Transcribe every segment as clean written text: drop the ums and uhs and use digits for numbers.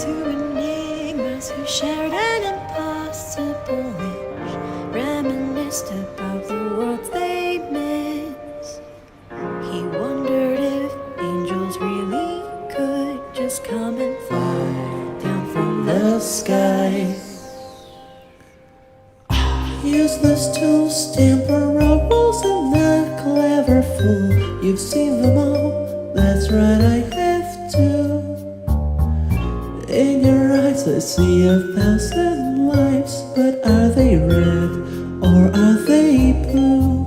Two enigmas who shared an impossible wish, reminisced about the worlds they missed. He wondered if angels really could just come and fly down from the sky. Useless tools, temporals, and a clever fool. You've seen them all, that's right, I have too. In your eyes I see 1,000 lives, but are they red or are they blue?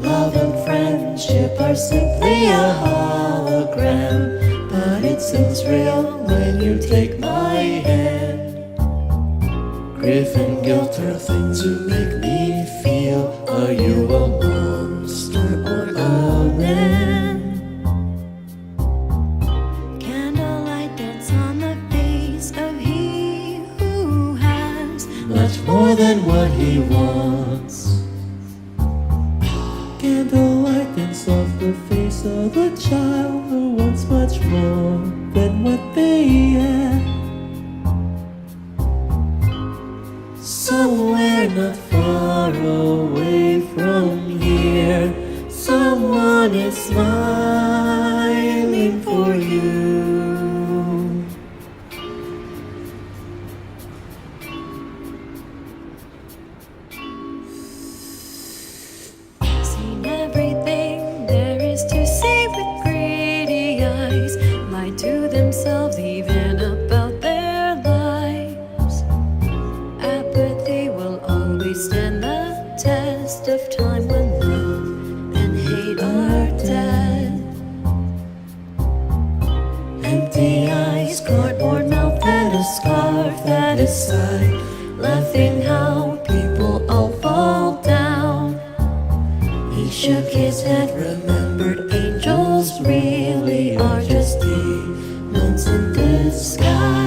Love and friendship are simply a hologram, but it seems real when you take my hand. Grief and guilt are things to make me feel. Are you a monster or a man? Candlelight dance on the face of he who has Much more than what he wants. Candlelight dance off the face of a child who wants much more than what they have. Somewhere not far away from here, someone is smiling for you. seen everything there is to see with greedy eyes, lie to themselves even about their lives. Apathy will always stand the test of time when love and hate are dead. Empty eyes, cardboard mouth, and a scarf that is sighed, laughing how people all fall down. He shook his head, remembered angels really are just demons in disguise.